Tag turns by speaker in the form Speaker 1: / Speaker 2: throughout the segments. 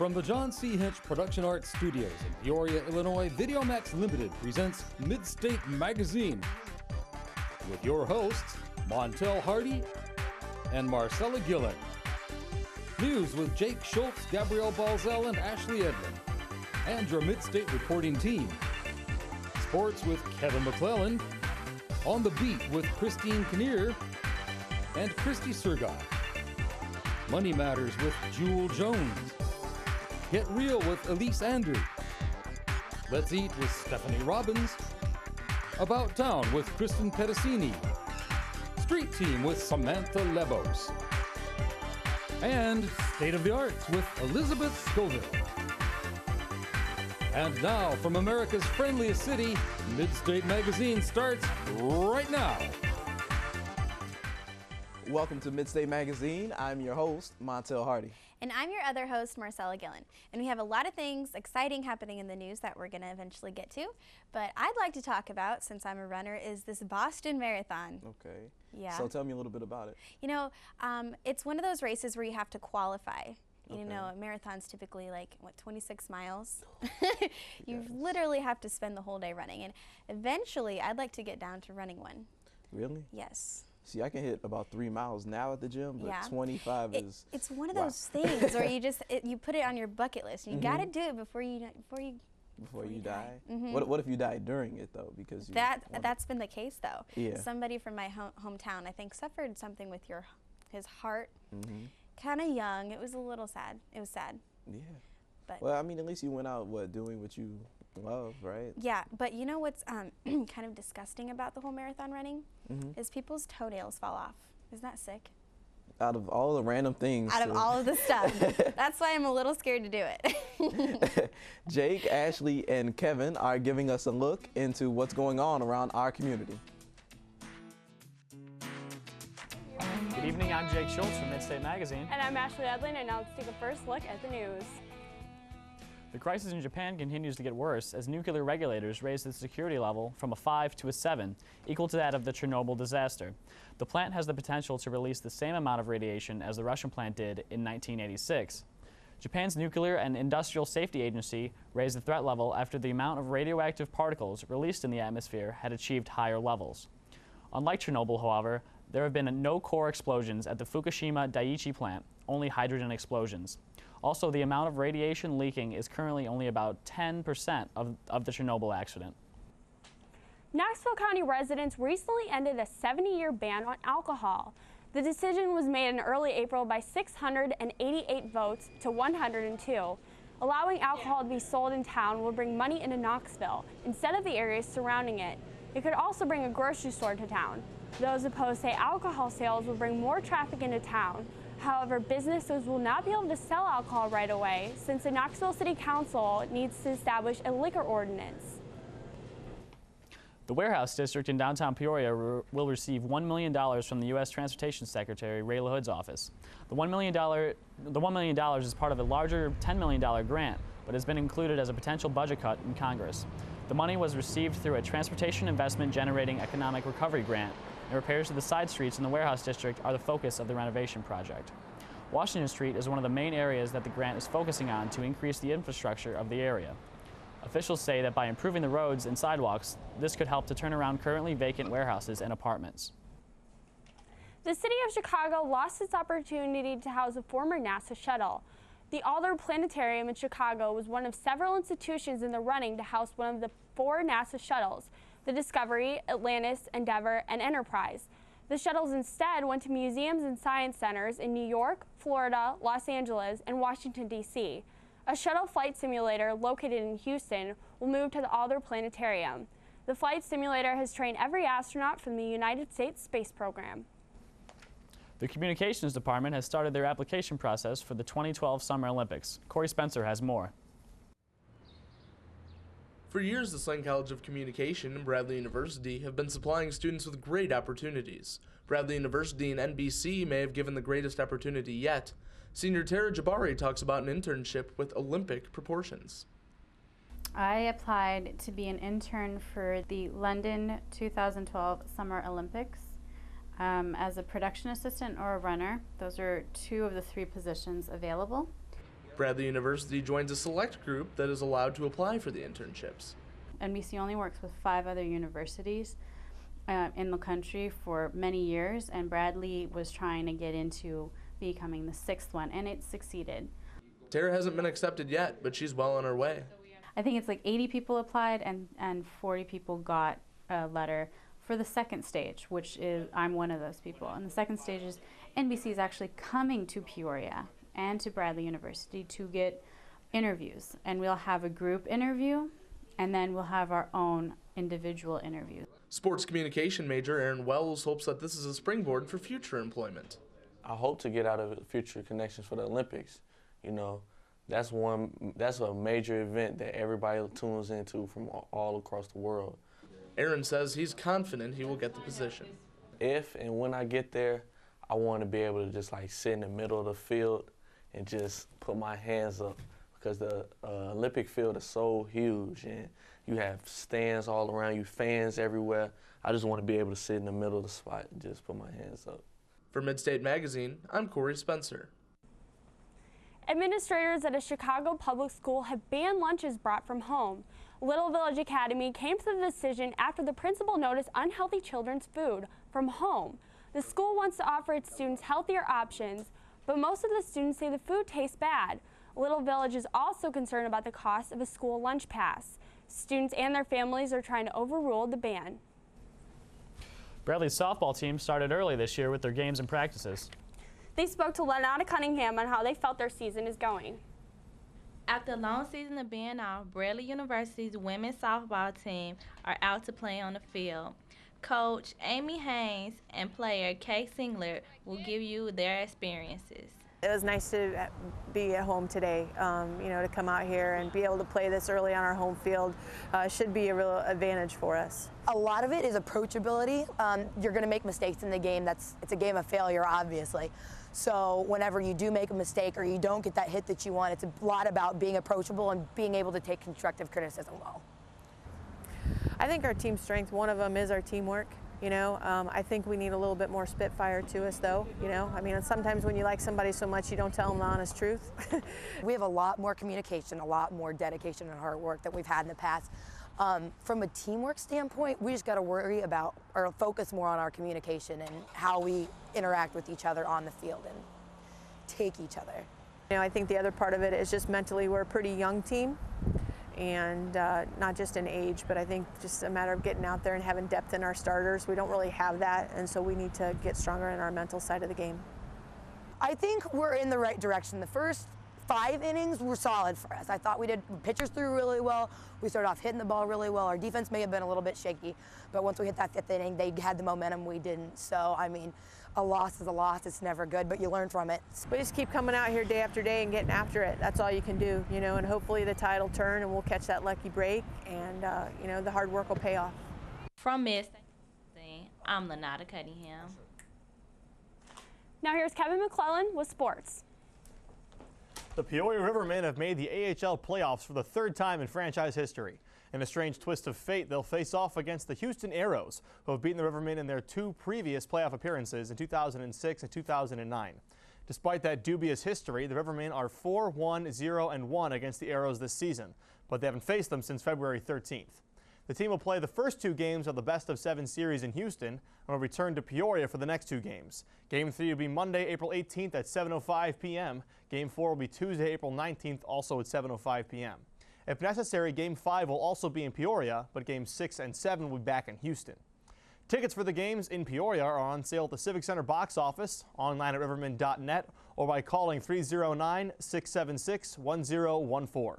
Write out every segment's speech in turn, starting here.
Speaker 1: From the John C. Hinch Production Arts Studios in Peoria, Illinois, VideoMax Limited presents Midstate Magazine with your hosts, Montel Hardy and Marcella Gillen. News with Jake Schultz, Gabrielle Balzell, and Ashley Edlin, and your Midstate reporting team. Sports with Kevin McClellan. On the Beat with Christine Kinnear and Christy Sergai. Money Matters with Jewel Jones. Get Real with Elise Andrew. Let's Eat with Stephanie Robbins. About Town with Kristen Pedicini. Street Team with Samantha Lebos. And State of the Arts with Elizabeth Scoville. And now, from America's friendliest city, Midstate Magazine starts right now.
Speaker 2: Welcome to Midstate Magazine. I'm your host, Montel Hardy.
Speaker 3: And I'm your other host, Marcella Gillen. And we have a lot of things exciting happening in the news that we're going to eventually get to. But I'd like to talk about, since I'm a runner, is this Boston Marathon.
Speaker 2: Okay.
Speaker 3: Yeah.
Speaker 2: So tell me a little bit about it.
Speaker 3: You know, it's one of those races where you have to qualify. You
Speaker 2: Okay.
Speaker 3: know, a marathon's typically like, 26 miles? You literally have to spend the whole day running. And eventually, I'd like to get down to running one.
Speaker 2: Really?
Speaker 3: Yes.
Speaker 2: See, I can hit about 3 miles now at the gym, but
Speaker 3: Yeah.
Speaker 2: 25 is...
Speaker 3: It's one of those things where you just, you put it on your bucket list. You got to do it before you
Speaker 2: die. What if you die during it, though? Because you
Speaker 3: that's been the case, though.
Speaker 2: Yeah.
Speaker 3: Somebody from my hometown, I think, suffered something with his heart. Kind of young. It was a little sad. It was sad.
Speaker 2: Yeah.
Speaker 3: But
Speaker 2: well, I mean, at least you went out, doing what you love, right?
Speaker 3: yeah, but you know what's kind of disgusting about the whole marathon running is people's toenails fall off. Isn't that sick?
Speaker 2: Out of all the random things.
Speaker 3: Out of all of the stuff. That's why I'm a little scared to do it.
Speaker 2: Jake, Ashley, and Kevin are giving us a look into what's going on around our community.
Speaker 4: Good evening, I'm Jake Schultz from Midstate Magazine.
Speaker 5: And I'm Ashley Edlin, and now let's take a first look at the news.
Speaker 4: The crisis in Japan continues to get worse as nuclear regulators raise the security level from a 5 to a 7, equal to that of the Chernobyl disaster. The plant has the potential to release the same amount of radiation as the Russian plant did in 1986. Japan's Nuclear and Industrial Safety Agency raised the threat level after the amount of radioactive particles released in the atmosphere had achieved higher levels. Unlike Chernobyl, however, there have been no core explosions at the Fukushima Daiichi plant, only hydrogen explosions. Also, the amount of radiation leaking is currently only about 10% of the Chernobyl accident.
Speaker 5: Knoxville County residents recently ended a 70-year ban on alcohol. The decision was made in early April by 688 votes to 102. Allowing alcohol to be sold in town will bring money into Knoxville instead of the areas surrounding it. It could also bring a grocery store to town. Those opposed say alcohol sales will bring more traffic into town. However, businesses will not be able to sell alcohol right away since the Knoxville City Council needs to establish a liquor ordinance.
Speaker 4: The Warehouse District in downtown Peoria will receive $1 million from the U.S. Transportation Secretary Ray LaHood's office. The $1 million is part of a larger $10 million grant, but has been included as a potential budget cut in Congress. The money was received through a Transportation Investment Generating Economic Recovery grant, and repairs to the side streets in the Warehouse District are the focus of the renovation project. Washington Street is one of the main areas that the grant is focusing on to increase the infrastructure of the area. Officials say that by improving the roads and sidewalks, this could help to turn around currently vacant warehouses and apartments.
Speaker 5: The city of Chicago lost its opportunity to house a former NASA shuttle. The Alder Planetarium in Chicago was one of several institutions in the running to house one of the 4 NASA shuttles: the Discovery, Atlantis, Endeavour, and Enterprise. The shuttles instead went to museums and science centers in New York, Florida, Los Angeles, and Washington, D.C. A shuttle flight simulator located in Houston will move to the Alder Planetarium. The flight simulator has trained every astronaut from the United States space program.
Speaker 4: The Communications Department has started their application process for the 2012 Summer Olympics. Corey Spencer has more.
Speaker 6: For years, the Slane College of Communication and Bradley University have been supplying students with great opportunities. Bradley University and NBC may have given the greatest opportunity yet. Senior Tara Jabari talks about an internship with Olympic proportions.
Speaker 7: I applied to be an intern for the London 2012 Summer Olympics as a production assistant or a runner. Those are 2 of the 3 positions available.
Speaker 6: Bradley University joins a select group that is allowed to apply for the internships.
Speaker 7: NBC only works with 5 other universities in the country for many years, and Bradley was trying to get into becoming the 6th one, and it succeeded.
Speaker 6: Tara hasn't been accepted yet, but she's well on her way.
Speaker 7: I think it's like 80 people applied and 40 people got a letter for the second stage, which is, I'm one of those people. And the second stage is NBC is actually coming to Peoria and to Bradley University to get interviews. And we'll have a group interview, and then we'll have our own individual interview.
Speaker 6: Sports communication major Aaron Wells hopes that this is a springboard for future employment.
Speaker 8: I hope to get out of it future connections for the Olympics. You know, that's a major event that everybody tunes into from all across the world.
Speaker 6: Aaron says he's confident he will get the position.
Speaker 8: If and when I get there, I want to be able to just like sit in the middle of the field and just put my hands up, because the Olympic field is so huge and you have stands all around you, fans everywhere. I just want to be able to sit in the middle of the spot and just put my hands up.
Speaker 6: For Midstate Magazine, I'm Corey Spencer.
Speaker 5: Administrators at a Chicago public school have banned lunches brought from home. Little Village Academy came to the decision after the principal noticed unhealthy children's food from home. The school wants to offer its students healthier options, but most of the students say the food tastes bad. Little Village is also concerned about the cost of a school lunch pass. Students and their families are trying to overrule the ban.
Speaker 4: Bradley's softball team started early this year with their games and practices.
Speaker 5: They spoke to Lenata Cunningham on how they felt their season is going.
Speaker 9: After a long season of being off, Bradley University's women's softball team are out to play on the field. Coach Amy Haynes and player Kay Singler will give you their experiences.
Speaker 10: It was nice to be at home today, you know, to come out here and be able to play this early on our home field should be a real advantage for us.
Speaker 11: A lot of it is approachability. You're going to make mistakes in the game. It's a game of failure, obviously. So whenever you do make a mistake or you don't get that hit that you want, it's a lot about being approachable and being able to take constructive criticism well.
Speaker 10: I think our team strength, one of them is our teamwork. You know, I think we need a little bit more spitfire to us, though. You know, I mean, sometimes when you like somebody so much, you don't tell them the honest truth.
Speaker 11: We have a lot more communication, a lot more dedication and hard work than we've had in the past. From a teamwork standpoint, we just got to worry about or focus more on our communication and how we interact with each other on the field and take each other.
Speaker 10: You know, I think the other part of it is just mentally we're a pretty young team. And not just in age, but I think just a matter of getting out there and having depth in our starters. We don't really have that, and so we need to get stronger in our mental side of the game.
Speaker 11: I think we're in the right direction. The first 5 innings were solid for us. I thought we did, pitchers threw really well. We started off hitting the ball really well. Our defense may have been a little bit shaky, but once we hit that 5th inning, they had the momentum, we didn't. So, I mean, a loss is a loss. It's never good, but you learn from it.
Speaker 10: We just keep coming out here day after day and getting after it. That's all you can do, you know, and hopefully the tide will turn and we'll catch that lucky break, and, you know, the hard work will pay off.
Speaker 9: From Midstate, I'm Lenata Cunningham.
Speaker 5: Now here's Kevin McClellan with sports.
Speaker 12: The Peoria Rivermen have made the AHL playoffs for the 3rd time in franchise history. In a strange twist of fate, they'll face off against the Houston Aeros, who have beaten the Rivermen in their 2 previous playoff appearances in 2006 and 2009. Despite that dubious history, the Rivermen are 4-1-0-1 against the Aeros this season, but they haven't faced them since February 13th. The team will play the first 2 games of the best-of-7 series in Houston and will return to Peoria for the next 2 games. Game 3 will be Monday, April 18th at 7:05 p.m. Game 4 will be Tuesday, April 19th, also at 7:05 p.m. If necessary, Game 5 will also be in Peoria, but Games 6 and 7 will be back in Houston. Tickets for the games in Peoria are on sale at the Civic Center box office, online at rivermen.net, or by calling 309-676-1014.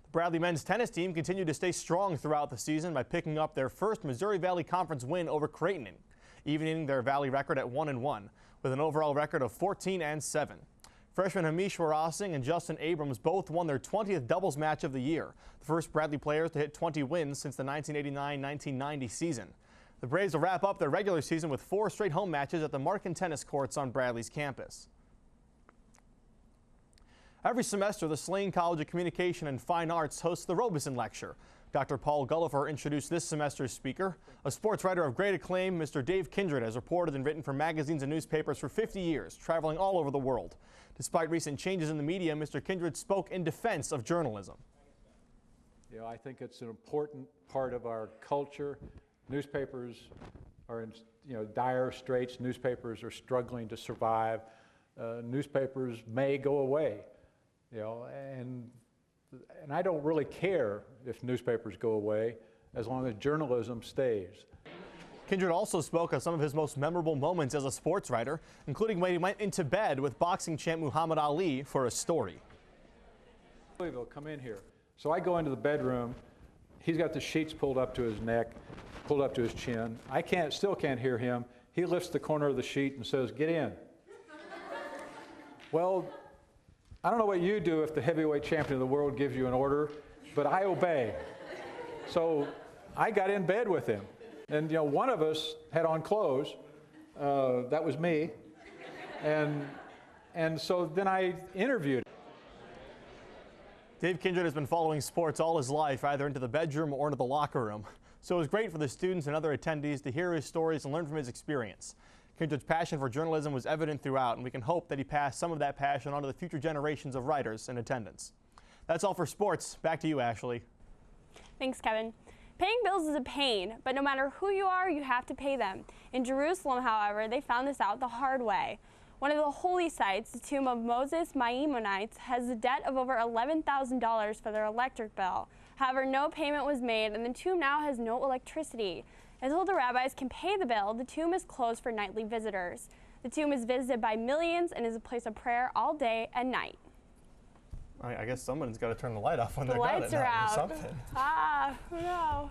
Speaker 12: The Bradley men's tennis team continued to stay strong throughout the season by picking up their first Missouri Valley Conference win over Creighton, evening their Valley record at 1-1, with an overall record of 14-7. Freshman Hamish Warasing and Justin Abrams both won their 20th doubles match of the year, the first Bradley players to hit 20 wins since the 1989-1990 season. The Braves will wrap up their regular season with 4 straight home matches at the Markin tennis courts on Bradley's campus. Every semester, the Slane College of Communication and Fine Arts hosts the Robeson Lecture. Dr. Paul Gulliver introduced this semester's speaker. A sports writer of great acclaim, Mr. Dave Kindred has reported and written for magazines and newspapers for 50 years, traveling all over the world. Despite recent changes in the media, Mr. Kindred spoke in defense of journalism.
Speaker 13: You know, I think it's an important part of our culture. Newspapers are in, dire straits. Newspapers are struggling to survive. Newspapers may go away, and I don't really care if newspapers go away as long as journalism stays.
Speaker 12: Kindred also spoke of some of his most memorable moments as a sports writer, including when he went into bed with boxing champ Muhammad Ali for a story.
Speaker 13: They'll come in here. So I go into the bedroom. He's got the sheets pulled up to his neck, pulled up to his chin. I still can't hear him. He lifts the corner of the sheet and says, "Get in." Well, I don't know what you do if the heavyweight champion of the world gives you an order, but I obey. So I got in bed with him. And one of us had on clothes. That was me. And so then I interviewed him.
Speaker 12: Dave Kindred has been following sports all his life, either into the bedroom or into the locker room. So it was great for the students and other attendees to hear his stories and learn from his experience. Kindred's passion for journalism was evident throughout, and we can hope that he passed some of that passion on to the future generations of writers in attendance. That's all for sports. Back to you, Ashley.
Speaker 5: Thanks, Kevin. Paying bills is a pain, but no matter who you are, you have to pay them. In Jerusalem, however, they found this out the hard way. One of the holy sites, the tomb of Moses Maimonides, has a debt of over $11,000 for their electric bill. However, no payment was made, and the tomb now has no electricity. Until the rabbis can pay the bill, the tomb is closed for nightly visitors. The tomb is visited by millions and is a place of prayer all day and night.
Speaker 12: I guess someone's got to turn the light off when they're
Speaker 5: done
Speaker 12: done
Speaker 5: at night or
Speaker 12: something.
Speaker 5: No.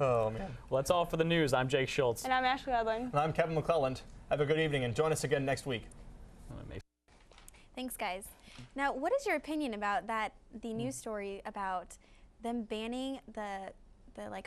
Speaker 12: Oh, man.
Speaker 4: Well, that's all for the news. I'm Jake Schultz.
Speaker 5: And I'm Ashley Edlin.
Speaker 12: And I'm Kevin McClelland. Have a good evening and join us again next week.
Speaker 3: Thanks, guys. Now, what is your opinion about the news story about them banning the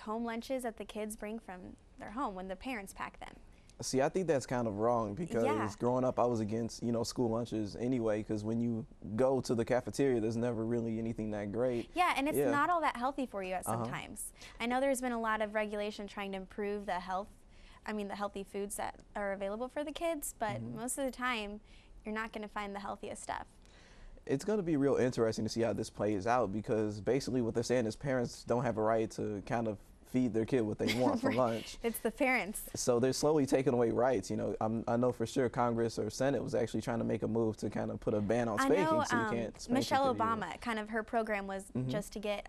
Speaker 3: home lunches that the kids bring from their home when the parents pack them?
Speaker 2: See, I think that's kind of wrong because growing up, I was against, school lunches anyway, because when you go to the cafeteria, there's never really anything that great.
Speaker 3: Yeah, and it's not all that healthy for you at sometimes. I know there's been a lot of regulation trying to improve the healthy foods that are available for the kids, but most of the time, you're not going to find the healthiest stuff.
Speaker 2: It's going to be real interesting to see how this plays out, because basically what they're saying is parents don't have a right to kind of feed their kid what they want for lunch.
Speaker 3: It's the parents.
Speaker 2: So they're slowly taking away rights. I know for sure Congress or Senate was actually trying to make a move to kind of put a ban on spanking, so you can't spank
Speaker 3: Michelle Obama, kind of her program was just to get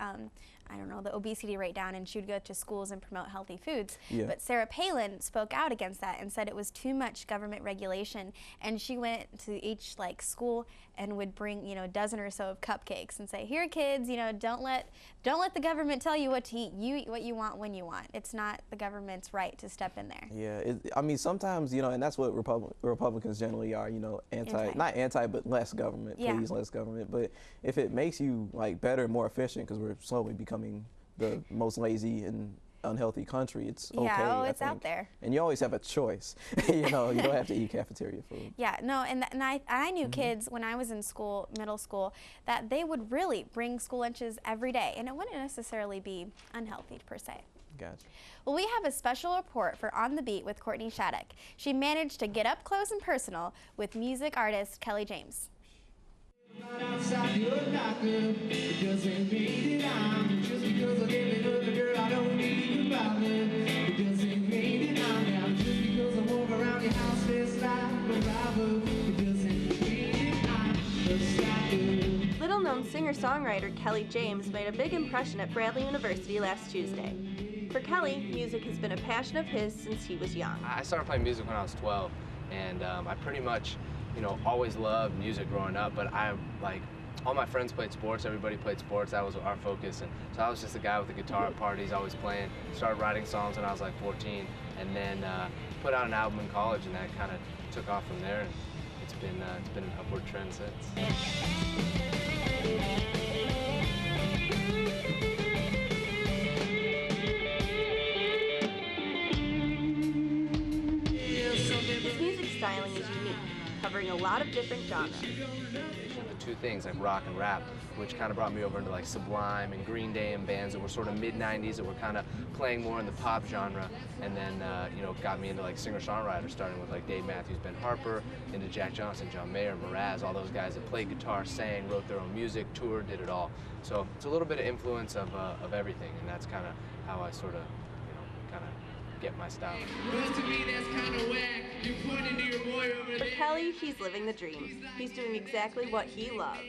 Speaker 3: the obesity rate down, and she would go to schools and promote healthy foods.
Speaker 2: Yeah.
Speaker 3: But Sarah Palin spoke out against that and said it was too much government regulation, and she went to each school and would bring a dozen or so of cupcakes and say, "Here, kids, don't let the government tell you what to eat. You eat what you want when you want. It's not the government's right to step in there."
Speaker 2: Yeah, sometimes and that's what Republicans generally are. Not anti, but less government. Please, less government. But if it makes you better and more efficient, because we're slowly becoming the most lazy and unhealthy country, it's okay.
Speaker 3: Yeah, it's out there.
Speaker 2: And you always have a choice. You don't have to eat cafeteria food.
Speaker 3: Yeah, no, and I knew kids when I was in school, middle school, that they would really bring school lunches every day, and it wouldn't necessarily be unhealthy per se.
Speaker 2: Gotcha.
Speaker 3: Well, we have a special report for On the Beat with Courtney Shattuck. She managed to get up close and personal with music artist Kelly James.
Speaker 14: Little-known singer-songwriter Kelly James made a big impression at Bradley University last Tuesday. For Kelly, music has been a passion of his since he was young.
Speaker 15: I started playing music when I was 12, and I pretty much, always loved music growing up, but all my friends played sports, everybody played sports, that was our focus, and so I was just a guy with a guitar at parties, always playing. Started writing songs when I was 14, and then put out an album in college, and that kind of took off from there, and it's been an upward trend since.
Speaker 14: His music styling is unique, covering a lot of different genres.
Speaker 15: two things, like rock and rap, which kind of brought me over into like Sublime and Green Day and bands that were sort of mid-90s that were kind of playing more in the pop genre, and then you know, got me into like singer-songwriters, starting with like Dave Matthews, Ben Harper, into Jack Johnson, John Mayer, Mraz, all those guys that played guitar, sang, wrote their own music, toured, did it all. So it's a little bit of influence of everything, and that's kind of how I sort of, you know, kind of get my style.
Speaker 14: For Kelly, he's living the dream. He's doing exactly what he loves.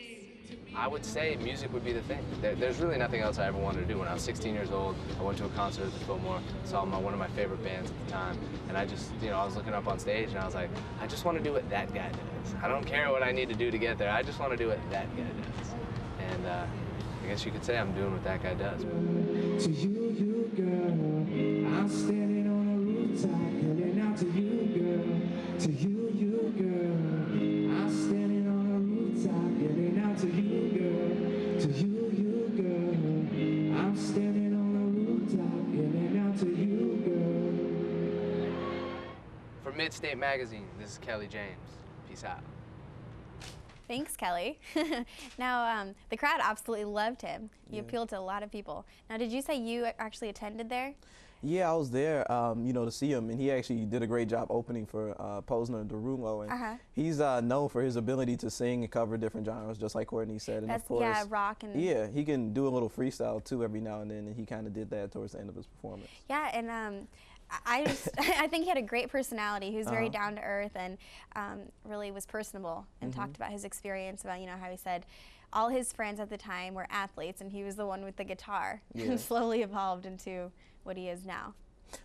Speaker 15: I would say music would be the thing. There's really nothing else I ever wanted to do. When I was 16 years old, I went to a concert at the Fillmore, saw one of my favorite bands at the time, and I just, you know, I was looking up on stage and I was like, I just want to do what that guy does. I don't care what I need to do to get there. I just want to do what that guy does. And I guess you could say I'm doing what that guy does.
Speaker 16: To you, girl, I'm standing on a rooftop, calling out to you, girl. To you, girl, I'm standing on a rooftop, calling out to you, girl. To you, girl, I'm standing on a rooftop, calling out to you, girl.
Speaker 15: For Midstate Magazine, this is Kelly James. Peace out.
Speaker 3: Thanks, Kelly. Now, the crowd absolutely loved him. He appealed to a lot of people. Now, did you say you actually attended there?
Speaker 2: Yeah, I was there, you know, to see him, and he actually did a great job opening for Posner Derulo, and he's known for his ability to sing and cover different genres, just like Courtney said. And of course,
Speaker 3: yeah, rock and
Speaker 2: he can do a little freestyle too every now and then, and he kind of did that towards the end of his performance.
Speaker 3: Yeah, and I think he had a great personality. He was very down to earth and really was personable and talked about his experience, about, you know, how he said all his friends at the time were athletes and he was the one with the guitar and slowly evolved into what he is now.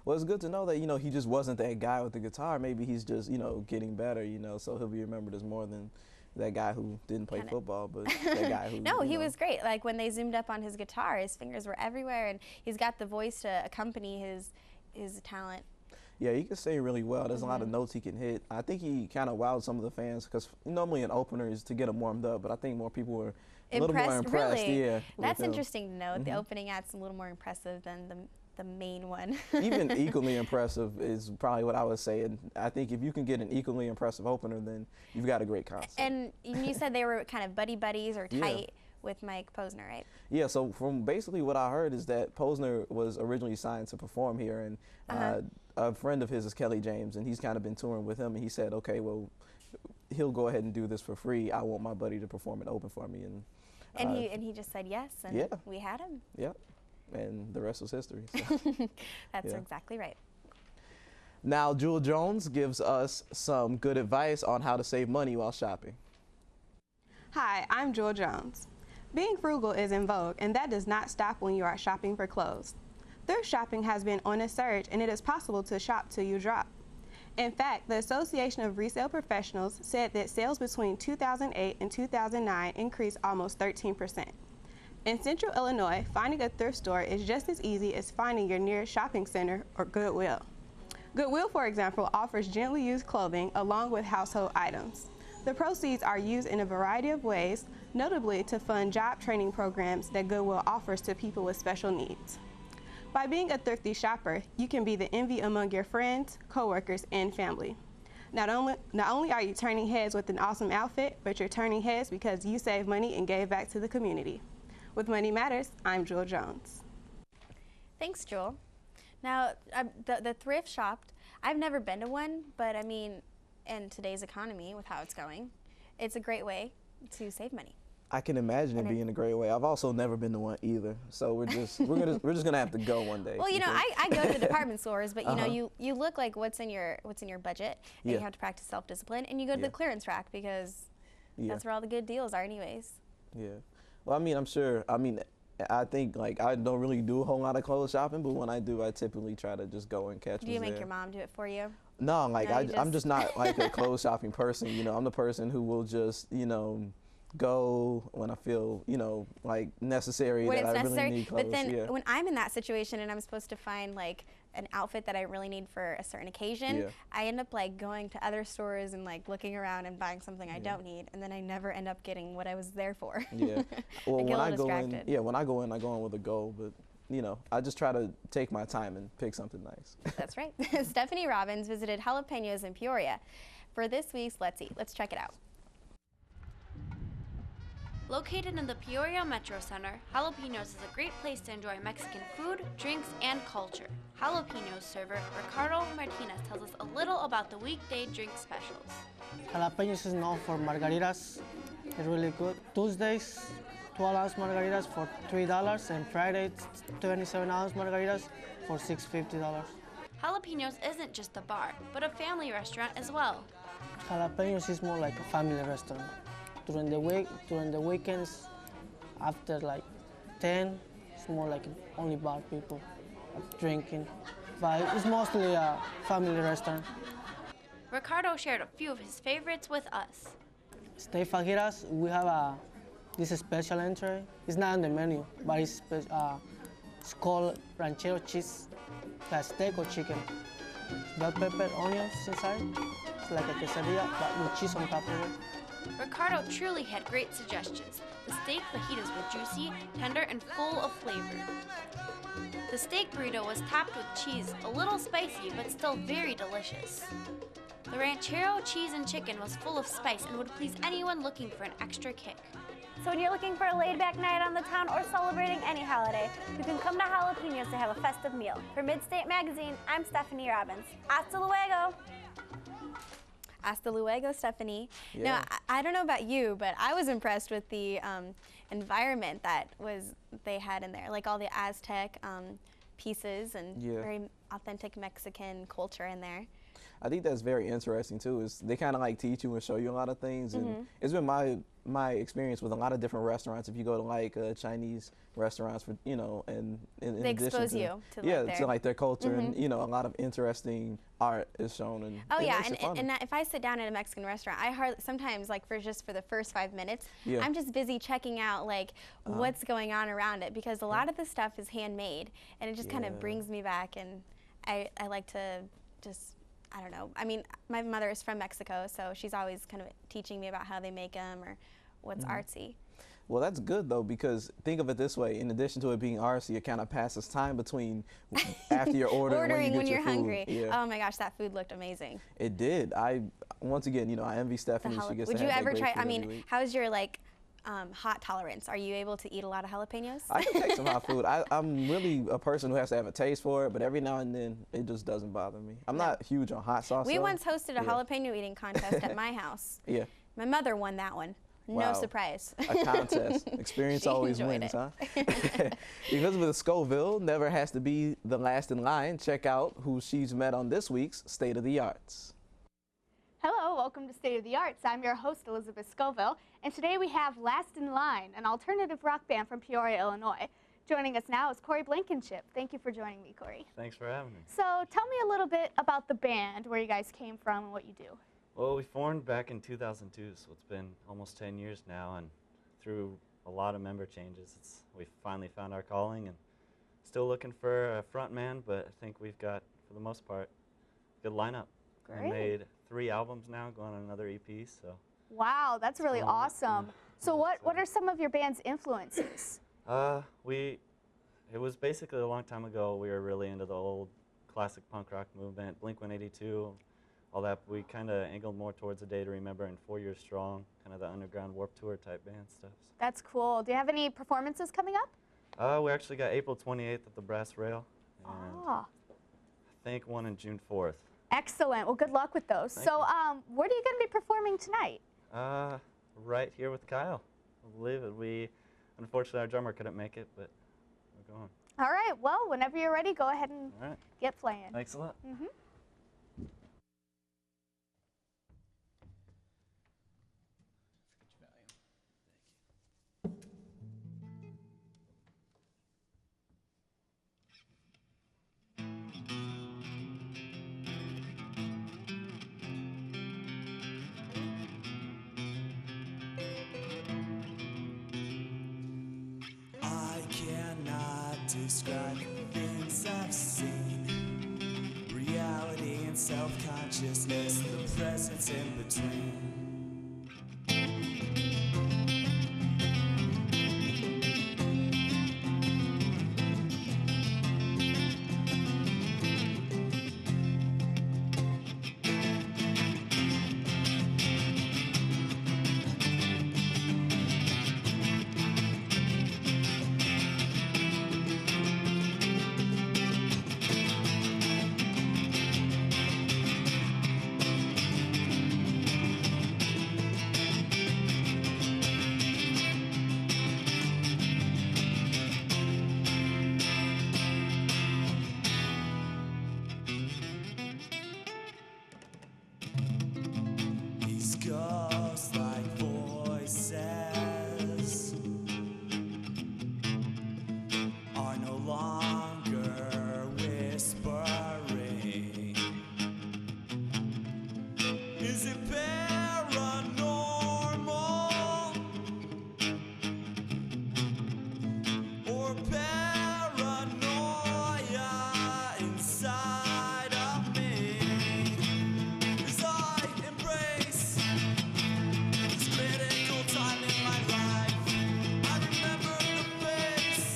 Speaker 2: Well, it's good to know that, you know, he just wasn't that guy with the guitar. Maybe he's just, you know, getting better, you know, so he'll be remembered as more than that guy who didn't play football, but that guy who...
Speaker 3: No, he was great. Like when they zoomed up on his guitar, his fingers were everywhere and he's got the voice to accompany his talent.
Speaker 2: Yeah, he can sing really well. There's a lot of notes he can hit. I think he kind of wowed some of the fans because normally an opener is to get them warmed up, but I think more people were a little more impressed.
Speaker 3: Really?
Speaker 2: Yeah,
Speaker 3: That's interesting to know. The opening act's a little more impressive than the main one.
Speaker 2: Even equally impressive is probably what I would say. And I think if you can get an equally impressive opener, then you've got a great concert.
Speaker 3: And you said they were kind of buddies or tight with Mike Posner, right?
Speaker 2: Yeah, so from basically what I heard is that Posner was originally signed to perform here, and a friend of his is Kelly James, and he's kind of been touring with him, and he said, okay, well, he'll go ahead and do this for free. I want my buddy to perform and open for me.
Speaker 3: And he just said yes, and we had him.
Speaker 2: Yep, and the rest was history. So.
Speaker 3: That's exactly right.
Speaker 2: Now, Jewel Jones gives us some good advice on how to save money while shopping.
Speaker 17: Hi, I'm Jewel Jones. Being frugal is in vogue, and that does not stop when you are shopping for clothes. Thrift shopping has been on a surge, and it is possible to shop till you drop. In fact, the Association of Resale Professionals said that sales between 2008 and 2009 increased almost 13%. In Central Illinois, finding a thrift store is just as easy as finding your nearest shopping center or Goodwill. Goodwill, for example, offers gently used clothing along with household items. The proceeds are used in a variety of ways, notably to fund job training programs that Goodwill offers to people with special needs. By being a thrifty shopper, you can be the envy among your friends, coworkers, and family. Not only are you turning heads with an awesome outfit, but you're turning heads because you saved money and gave back to the community. With Money Matters, I'm Jewel Jones.
Speaker 3: Thanks, Jewel. Now, the thrift shop, I've never been to one, but I mean, in today's economy, with how it's going, it's a great way to save money.
Speaker 2: I can imagine it being a great way. I've also never been to one either, so we're just gonna have to go one day.
Speaker 3: Well, you know, I go to department stores, but you know, you look like what's in your budget, and you have to practice self-discipline, and you go to the clearance rack because that's where all the good deals are, anyways.
Speaker 2: Yeah. Well, I mean, I'm sure. I mean, I think like I don't really do a whole lot of clothes shopping, but when I do, I typically try to just go and catch.
Speaker 3: Do you make your mom do it for you?
Speaker 2: No, like I'm just not like a clothes shopping person. You know, I'm the person who will just, you know, go when I feel, you know, like necessary
Speaker 3: when
Speaker 2: that
Speaker 3: it's
Speaker 2: I
Speaker 3: necessary.
Speaker 2: really need clothes.
Speaker 3: But then when I'm in that situation and I'm supposed to find like an outfit that I really need for a certain occasion, I end up like going to other stores and like looking around and buying something I don't need, and then I never end up getting what I was there for.
Speaker 2: Yeah. Well,
Speaker 3: when I go in,
Speaker 2: when I go in with a goal, but you know, I just try to take my time and pick something nice.
Speaker 3: That's right. Stephanie Robbins visited Jalapenos in Peoria for this week's Let's Eat. Let's check it out.
Speaker 18: Located in the Peoria Metro Center, Jalapenos is a great place to enjoy Mexican food, drinks, and culture. Jalapenos server Ricardo Martinez tells us a little about the weekday drink specials.
Speaker 19: Jalapenos is known for margaritas. They're really good. Tuesdays, 12-ounce margaritas for $3, and Fridays, 27-ounce margaritas for $6.50.
Speaker 18: Jalapenos isn't just a bar, but a family restaurant as well.
Speaker 19: Jalapenos is more like a family restaurant. During the weekends, after like 10, it's more like only bar people drinking. But it's mostly a family restaurant.
Speaker 18: Ricardo shared a few of his favorites with us.
Speaker 19: Steak fajitas, we have this special entree. It's not on the menu, but it's called ranchero cheese. It's steak or chicken. Bell pepper, onions inside. It's like a quesadilla, but with cheese on top of it.
Speaker 18: Ricardo truly had great suggestions. The steak fajitas were juicy, tender, and full of flavor. The steak burrito was topped with cheese, a little spicy, but still very delicious. The ranchero cheese and chicken was full of spice and would please anyone looking for an extra kick.
Speaker 3: So when you're looking for a laid-back night on the town or celebrating any holiday, you can come to Jalapenos to have a festive meal. For Midstate Magazine, I'm Stephanie Robbins. Hasta luego! Hasta luego, Stephanie.
Speaker 2: Yeah.
Speaker 3: Now, I don't know about you, but I was impressed with the environment that they had in there, like all the Aztec pieces and very authentic Mexican culture in there.
Speaker 2: I think that's very interesting too. Is they kind of like teach you and show you a lot of things, and it's been my experience with a lot of different restaurants. If you go to like Chinese restaurants, for and in
Speaker 3: they
Speaker 2: addition
Speaker 3: expose
Speaker 2: to
Speaker 3: you
Speaker 2: to like their culture, and a lot of interesting art is shown. And
Speaker 3: oh
Speaker 2: it
Speaker 3: yeah,
Speaker 2: makes it fun.
Speaker 3: and if I sit down at a Mexican restaurant, sometimes like for the first 5 minutes,
Speaker 2: Yeah.
Speaker 3: I'm just busy checking out like what's going on around it, because a lot of the stuff is handmade, and it just kind of brings me back, and I like to just. I don't know. I mean, my mother is from Mexico, so she's always kind of teaching me about how they make them or what's artsy.
Speaker 2: Well, that's good though, because think of it this way: in addition to it being artsy, it kind of passes time between after your order
Speaker 3: Ordering
Speaker 2: and
Speaker 3: when you're
Speaker 2: your food.
Speaker 3: hungry.
Speaker 2: Yeah.
Speaker 3: Oh my gosh, that food looked amazing.
Speaker 2: It did. Once again, I envy Stephanie. She gets
Speaker 3: Would
Speaker 2: to
Speaker 3: you
Speaker 2: have
Speaker 3: ever
Speaker 2: that
Speaker 3: try?
Speaker 2: great food
Speaker 3: I
Speaker 2: every
Speaker 3: mean,
Speaker 2: week.
Speaker 3: how's your hot tolerance? Are you able to eat a lot of jalapenos?
Speaker 2: I can take some hot food. I'm really a person who has to have a taste for it, but every now and then it just doesn't bother me. I'm not huge on hot sauce.
Speaker 3: We
Speaker 2: though.
Speaker 3: once hosted a jalapeno eating contest at my house.
Speaker 2: Yeah.
Speaker 3: My mother won that one.
Speaker 2: Wow.
Speaker 3: No surprise.
Speaker 2: A contest. Experience
Speaker 3: She
Speaker 2: always
Speaker 3: enjoyed
Speaker 2: wins,
Speaker 3: it.
Speaker 2: huh? Elizabeth Scoville never has to be the last in line. Check out who she's met on this week's State of the Arts.
Speaker 20: Hello, welcome to State of the Arts. I'm your host, Elizabeth Scoville, and today we have Last in Line, an alternative rock band from Peoria, Illinois. Joining us now is Corey Blankenship. Thank you for joining me, Corey.
Speaker 21: Thanks for having me.
Speaker 20: So tell me a little bit about the band, where you guys came from, and what you do.
Speaker 21: Well, we formed back in 2002, so it's been almost 10 years now, and through a lot of member changes, we finally found our calling, and still looking for a front man, but I think we've got, for the most part, a good lineup.
Speaker 20: Great.
Speaker 21: We made 3 albums now, going on another EP, so.
Speaker 20: Wow, that's really awesome. So what are some of your band's influences?
Speaker 21: It was basically a long time ago. We were really into the old classic punk rock movement, Blink-182, all that. We kind of angled more towards A Day to Remember and 4 Years Strong, kind of the underground Warped Tour type band stuff.
Speaker 20: That's cool. Do you have any performances coming up?
Speaker 21: We actually got April 28th at the Brass Rail, and I think one on June 4th.
Speaker 20: Excellent. Well, good luck with those.
Speaker 21: Thank
Speaker 20: So where are you going to be performing tonight?
Speaker 21: Right here with Kyle. I believe it. Unfortunately, our drummer couldn't make it, but we're going.
Speaker 20: All right. Well, whenever you're ready, go ahead and
Speaker 21: All right.
Speaker 20: get playing.
Speaker 21: Thanks a lot.
Speaker 20: Mm-hmm.
Speaker 16: I cannot describe the things I've seen. Reality and self-consciousness, the presence in between. These ghost-like voices are no longer whispering. Is it paranormal or paranoia inside of me? As I embrace this critical time in my life, I remember the face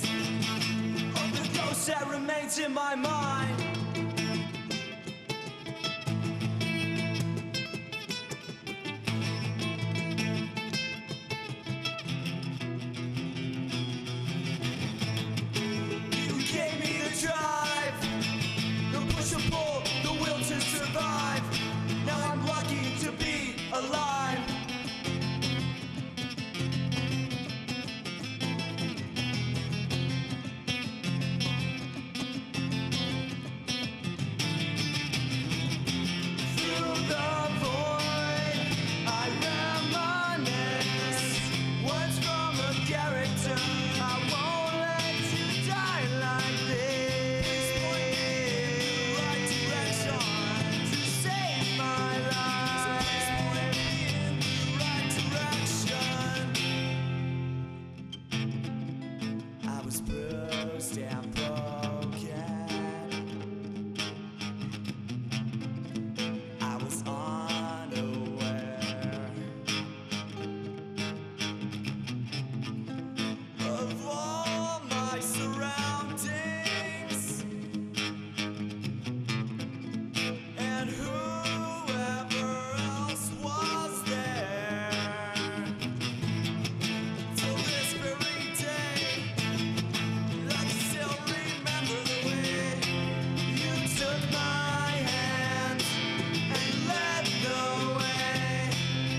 Speaker 16: of the ghost that remains in my mind. You gave me the drive, the push and pull, the will to survive. Now I'm lucky to be alive. Through the void, I reminisce words from a character. I won't let you die like this. Point me in the right direction to save my life. Point me in the right direction. I was bruised and broken. I was unaware of all my surroundings and whoever else was there. Till this very day, I can still remember the way you took my hand and led the way.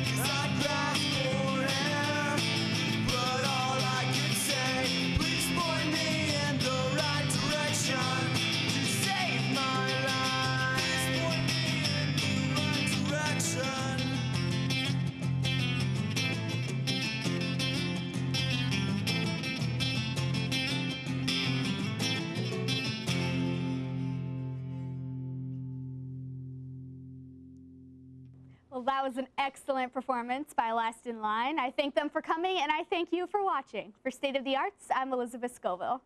Speaker 16: 'Cause I grasped for air, but all I could say, please point me in the right direction to save my life. Please point me in the right direction.
Speaker 20: Well, that was an excellent performance by Last in Line. I thank them for coming, and I thank you for watching. For State of the Arts, I'm Elizabeth Scoville.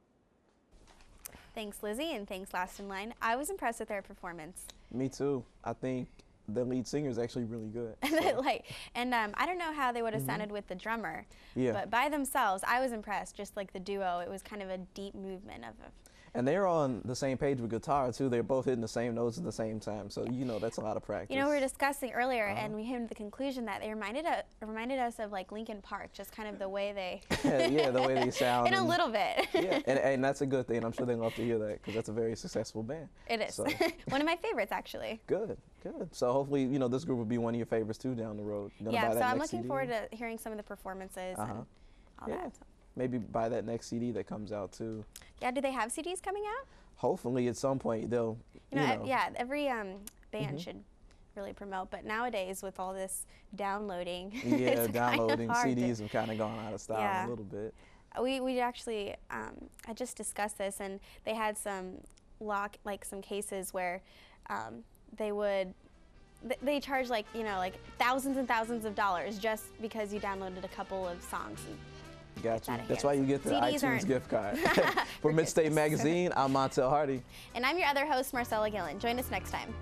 Speaker 3: Thanks, Lizzie, and thanks, Last in Line. I was impressed with their performance.
Speaker 2: Me too. I think the lead singer is actually really good.
Speaker 3: I don't know how they would have sounded with the drummer,
Speaker 2: Yeah.
Speaker 3: but by themselves, I was impressed. Just like the duo, it was kind of a deep movement of
Speaker 2: And they're on the same page with guitar too. They're both hitting the same notes at the same time. So that's a lot of practice.
Speaker 3: You know, we were discussing earlier, and we came to the conclusion that they reminded us of like Linkin Park, just kind of the way they.
Speaker 2: Yeah, the way they sound.
Speaker 3: In a little bit.
Speaker 2: Yeah, and that's a good thing. I'm sure they love to hear that because that's a very successful band.
Speaker 3: It is.
Speaker 2: So.
Speaker 3: One of my favorites, actually.
Speaker 2: Good. So hopefully, this group will be one of your favorites too down the road.
Speaker 3: Yeah, so I'm looking forward to hearing some of the performances and all that.
Speaker 2: Maybe buy that next CD that comes out too.
Speaker 3: Yeah, do they have CDs coming out?
Speaker 2: Hopefully at some point they'll,
Speaker 3: Yeah, every band should really promote, but nowadays with all this downloading,
Speaker 2: yeah, downloading CDs
Speaker 3: to,
Speaker 2: have kind of gone out of style a little bit.
Speaker 3: We actually, I just discussed this, and they had some some cases where they charge like thousands and thousands of dollars just because you downloaded a couple of songs.
Speaker 2: Gotcha. That's why you get the
Speaker 3: CDs
Speaker 2: iTunes gift card. For Midstate Magazine, I'm Montel Hardy.
Speaker 3: And I'm your other host, Marcella Gillen. Join us next time.